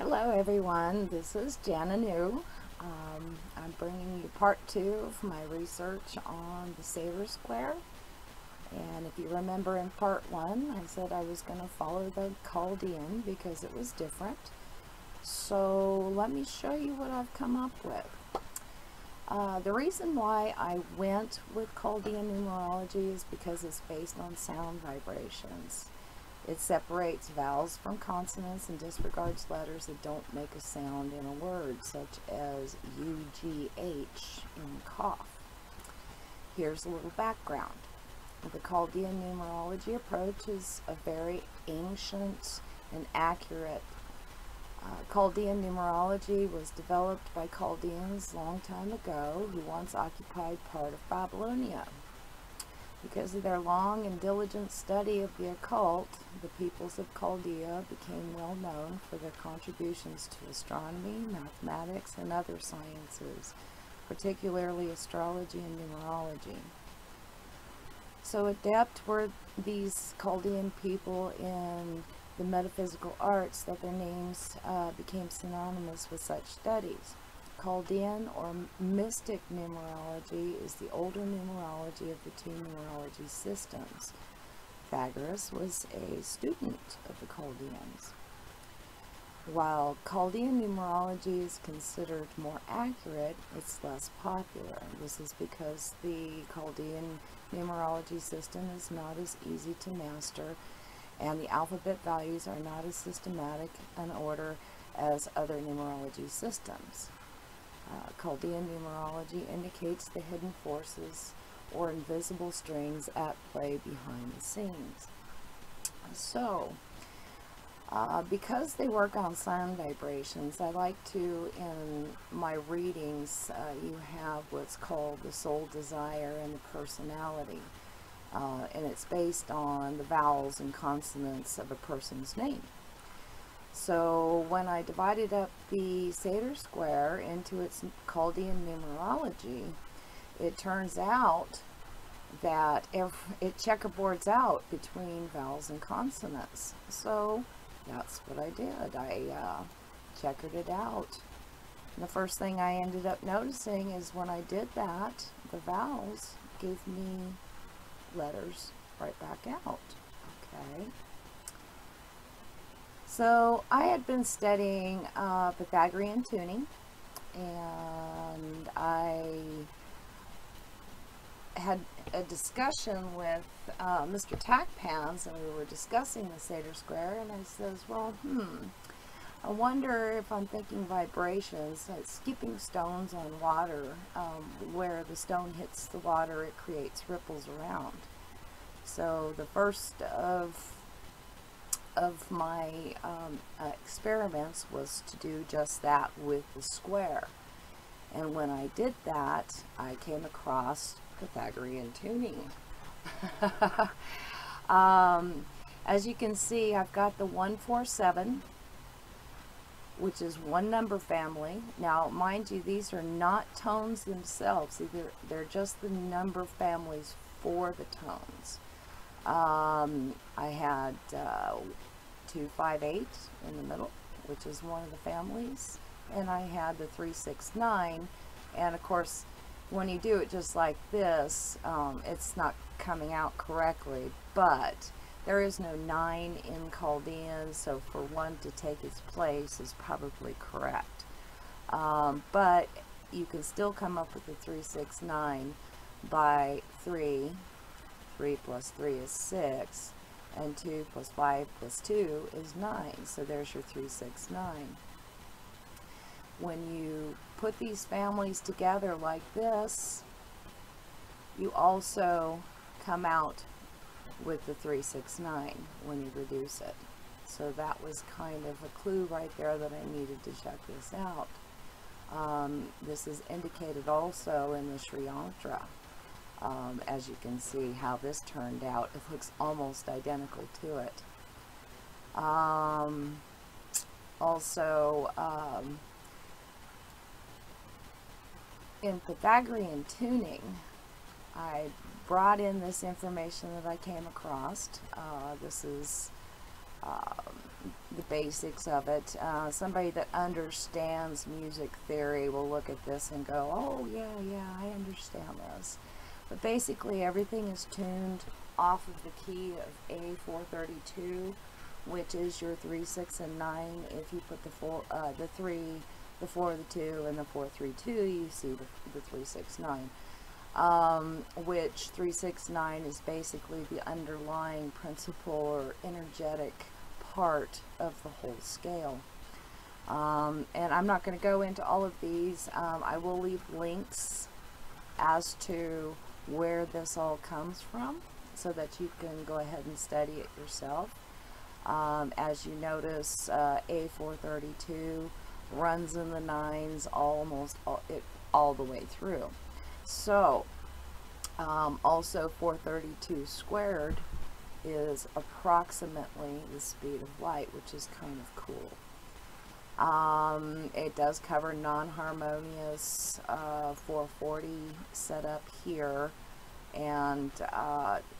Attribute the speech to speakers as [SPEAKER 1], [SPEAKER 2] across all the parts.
[SPEAKER 1] Hello everyone, this is Jana New. I'm bringing you part 2 of my research on the Sator Square. And if you remember in part 1, I said I was going to follow the Chaldean because it was different. So let me show you what I've come up with. The reason why I went with Chaldean numerology is because it's based on sound vibrations. It separates vowels from consonants and disregards letters that don't make a sound in a word, such as U-G-H in cough. Here's a little background. The Chaldean numerology approach is a very ancient and accurate. Chaldean numerology was developed by Chaldeans a long time ago who once occupied part of Babylonia. Because of their long and diligent study of the occult, the peoples of Chaldea became well known for their contributions to astronomy, mathematics, and other sciences, particularly astrology and numerology. So adept were these Chaldean people in the metaphysical arts that their names became synonymous with such studies. Chaldean or mystic numerology is the older numerology of the two numerology systems. Pythagoras was a student of the Chaldeans. While Chaldean numerology is considered more accurate, it's less popular. This is because the Chaldean numerology system is not as easy to master, and the alphabet values are not as systematic in order as other numerology systems. Chaldean numerology indicates the hidden forces or invisible strings at play behind the scenes. So, because they work on sound vibrations, I like to, in my readings, you have what's called the soul desire and the personality. And it's based on the vowels and consonants of a person's name. So when I divided up the Sator Square into its Chaldean numerology, it turns out that it checkerboards out between vowels and consonants. So that's what I did. I checkered it out. And the first thing I ended up noticing is when I did that, the vowels gave me letters right back out. Okay. So I had been studying Pythagorean tuning, and I had a discussion with Mr. Tackpans, and we were discussing the Sator Square, and I says, well, I wonder if I'm thinking vibrations, skipping stones on water, where the stone hits the water, it creates ripples around. So the first of my experiments was to do just that with the square. And when I did that, I came across Pythagorean tuning. As you can see, I've got the 147, which is one number family. Now, mind you, these are not tones themselves. They're just the number families for the tones. I had 258 in the middle, which is one of the families, and I had the 369, and of course when you do it just like this, it's not coming out correctly, but there is no 9 in Chaldean, so for 1 to take its place is probably correct. But you can still come up with the 369 by 3 plus 3 is 6, and 2 plus 5 plus 2 is 9. So there's your 369. When you put these families together like this, you also come out with the 369 when you reduce it. So that was kind of a clue right there that I needed to check this out. This is indicated also in the Sri Yantra. As you can see how this turned out, it looks almost identical to it. Also, in Pythagorean tuning, I brought in this information that I came across. This is the basics of it. Somebody that understands music theory will look at this and go, oh yeah, I understand this. But basically everything is tuned off of the key of A432, which is your 3, 6, and 9. If you put the 3, the 4, the 2, and the 4, 3, 2, you see the 3, 6, 9. Which 3, 6, 9 is basically the underlying principle or energetic part of the whole scale. And I'm not going to go into all of these. I will leave links as to where this all comes from so that you can go ahead and study it yourself. As you notice, A432 runs in the 9s almost all the way through. So also 432 squared is approximately the speed of light, which is kind of cool. It does cover non-harmonious 440 setup here, and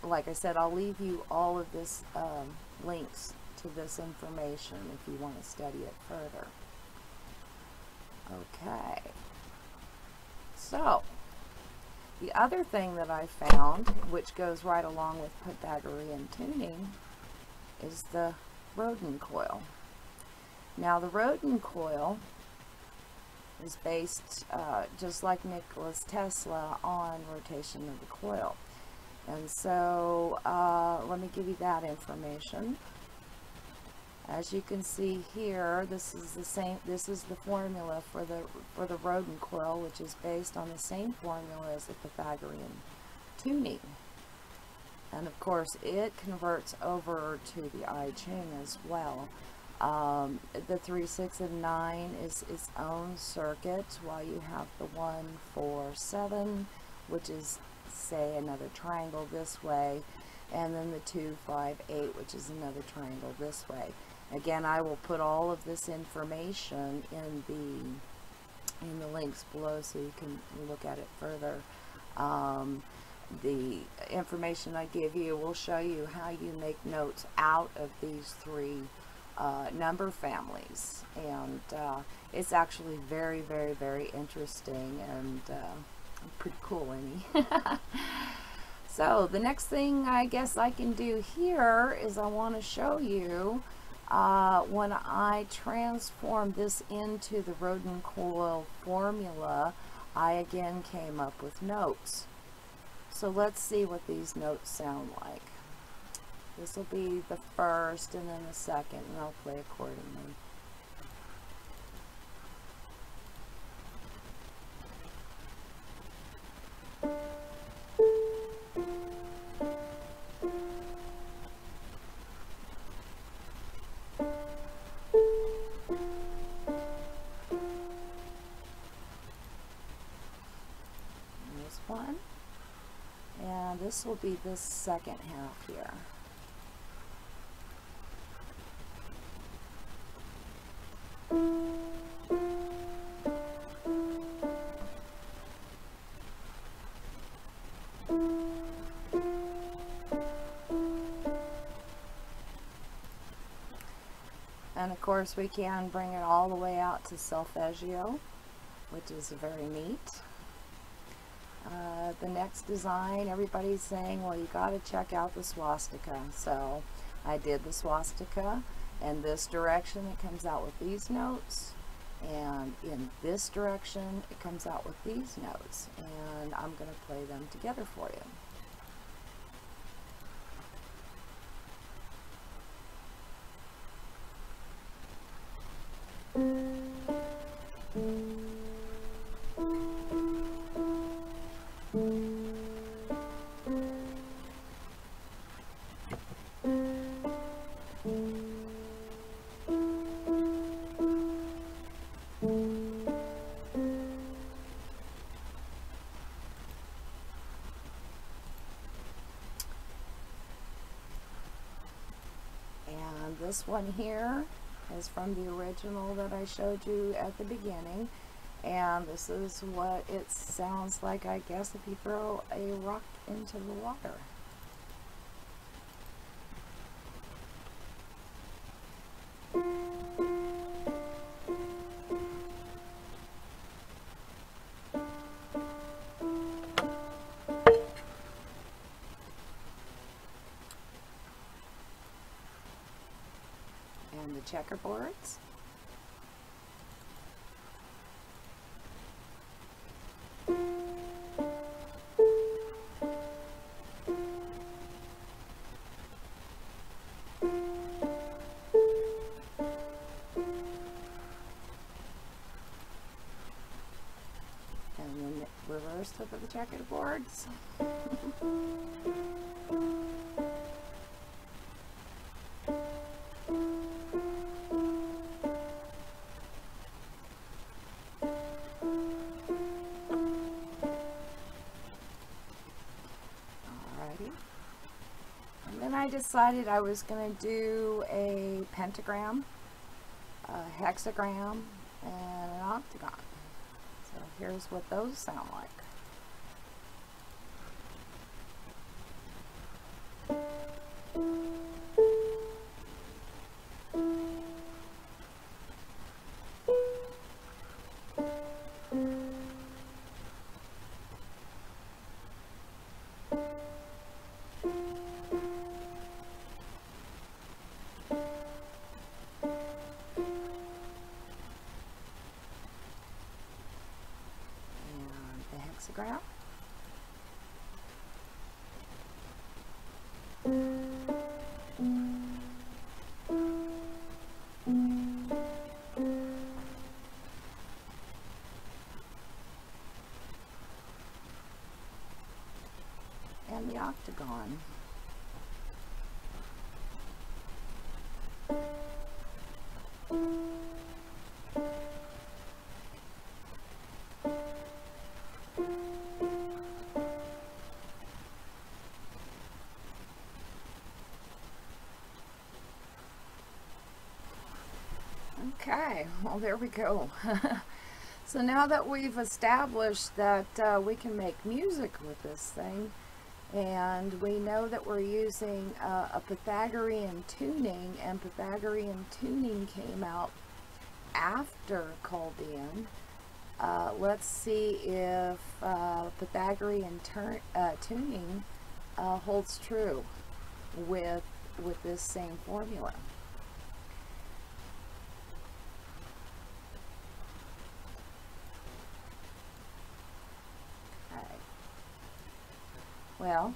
[SPEAKER 1] like I said, I'll leave you all of this links to this information if you want to study it further. Okay, so the other thing that I found, which goes right along with Pythagorean tuning, is the Rodin coil. Now the Rodin coil is based, just like Nikola Tesla, on rotation of the coil. And so let me give you that information. As you can see here, this is the same. This is the formula for the Rodin coil, which is based on the same formula as the Pythagorean tuning. And of course, it converts over to the I Ching as well. The 3, 6, and 9 is its own circuit, while you have the 1, 4, 7, which is, say, another triangle this way, and then the 2, 5, 8, which is another triangle this way. Again, I will put all of this information in the links below so you can look at it further. The information I give you will show you how you make notes out of these 3 number families, and it's actually very, very, very interesting and pretty cool, Amy. So the next thing I guess I can do here is I want to show you when I transform this into the Rodin coil formula, I again came up with notes. So let's see what these notes sound like. This will be the first and then the second, and I'll play accordingly. There's one, and this will be the second half here. And of course we can bring it all the way out to Solfeggio, which is very neat. The next design, everybody's saying, well, you got to check out the swastika. So I did the swastika, and this direction it comes out with these notes, and in this direction it comes out with these notes, and I'm going to play them together for you. This one here is from the original that I showed you at the beginning, and this is what it sounds like, I guess, if you throw a rock into the water. and the checkerboards. Reverse flip of the checkerboards. Alrighty. And then I decided I was going to do a pentagram, a hexagram, and an octagon. So here's what those sound like. Hexagram. And the octagon. Okay, well there we go. So now that we've established that we can make music with this thing, and we know that we're using a Pythagorean tuning, and Pythagorean tuning came out after Chaldean, let's see if Pythagorean tuning holds true with this same formula. Well,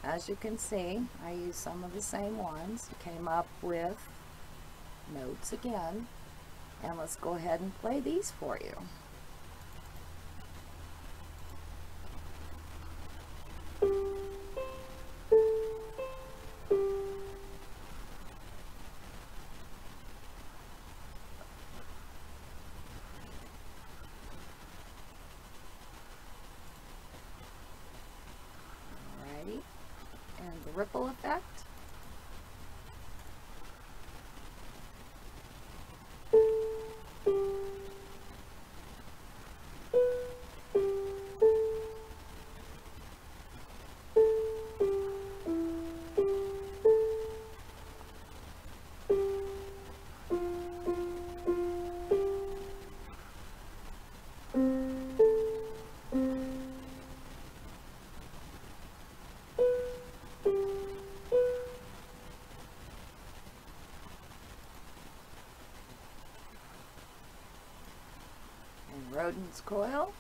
[SPEAKER 1] as you can see, I used some of the same ones. Came up with notes again, and let's go ahead and play these for you. Ripple effect. Rodin's coil.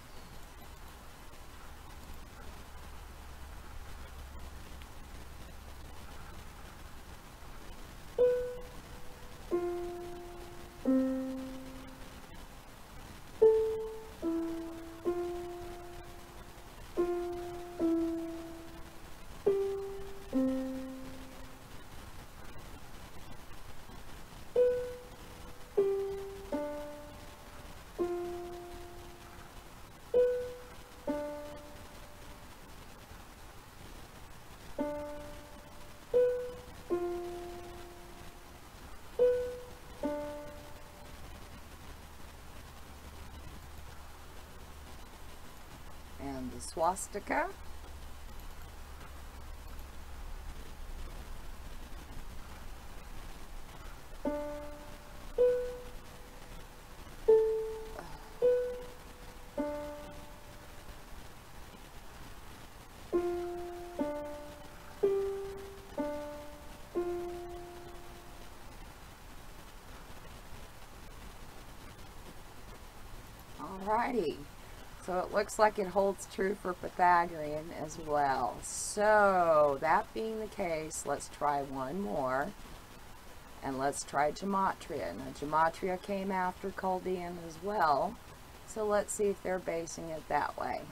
[SPEAKER 1] The swastika. Alrighty. So it looks like it holds true for Pythagorean as well. So that being the case, let's try one more. And let's try gematria. Now gematria came after Chaldean as well. So let's see if they're basing it that way.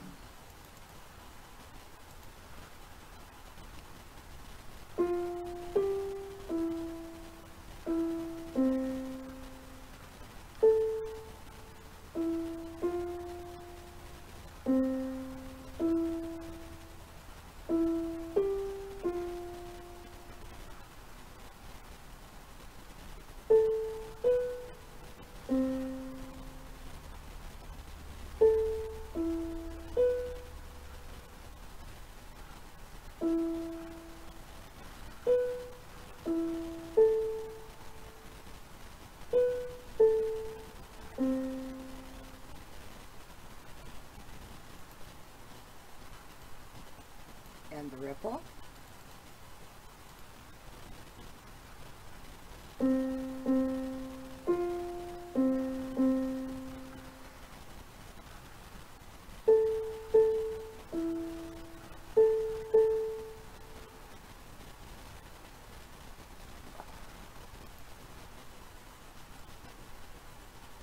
[SPEAKER 1] And the ripple.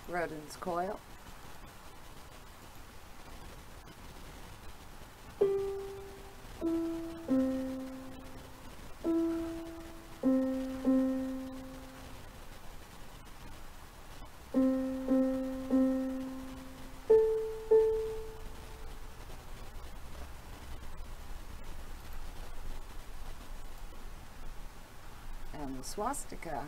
[SPEAKER 1] Rodin's coil. And the swastika.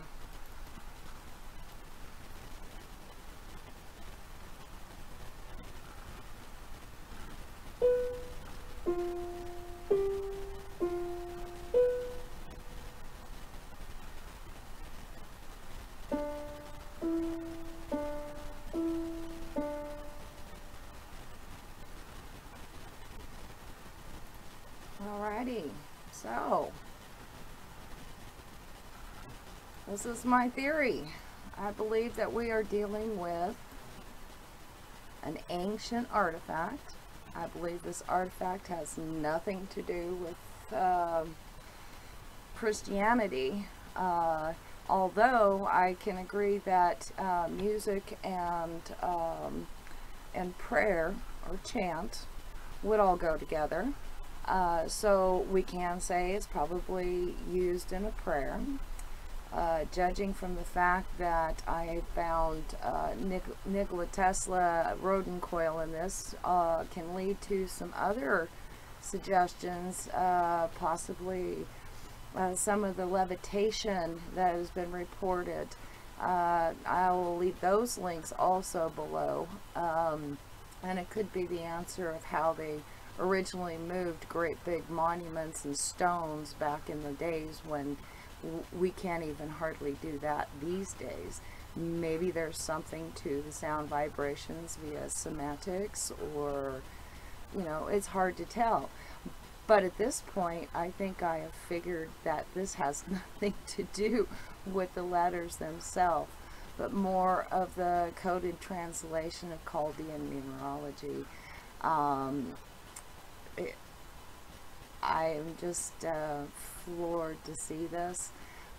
[SPEAKER 1] Alrighty, so this is my theory. I believe that we are dealing with an ancient artifact. I believe this artifact has nothing to do with Christianity, although I can agree that music and prayer or chant would all go together. So we can say it's probably used in a prayer. Judging from the fact that I found Nikola Tesla Rodin coil in this, can lead to some other suggestions, possibly some of the levitation that has been reported. I will leave those links also below, and it could be the answer of how they originally moved great big monuments and stones back in the days when we can't even hardly do that these days. Maybe there's something to the sound vibrations via cymatics, or, you know, it's hard to tell. But at this point, I think I have figured that this has nothing to do with the letters themselves, but more of the coded translation of Chaldean numerology. I am just floored to see this.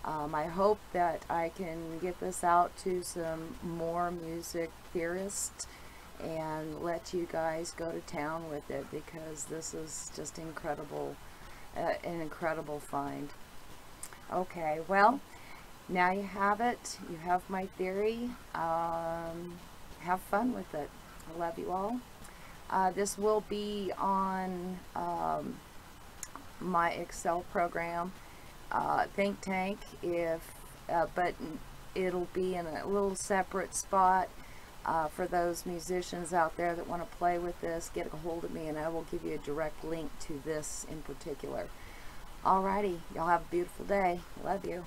[SPEAKER 1] I hope that I can get this out to some more music theorists and let you guys go to town with it, because this is just incredible, an incredible find. Okay, well, now you have it. You have my theory. Have fun with it. I love you all. This will be on my Excel program, Think Tank, but it'll be in a little separate spot for those musicians out there that want to play with this. Get a hold of me and I will give you a direct link to this in particular. Alrighty, y'all have a beautiful day. Love you.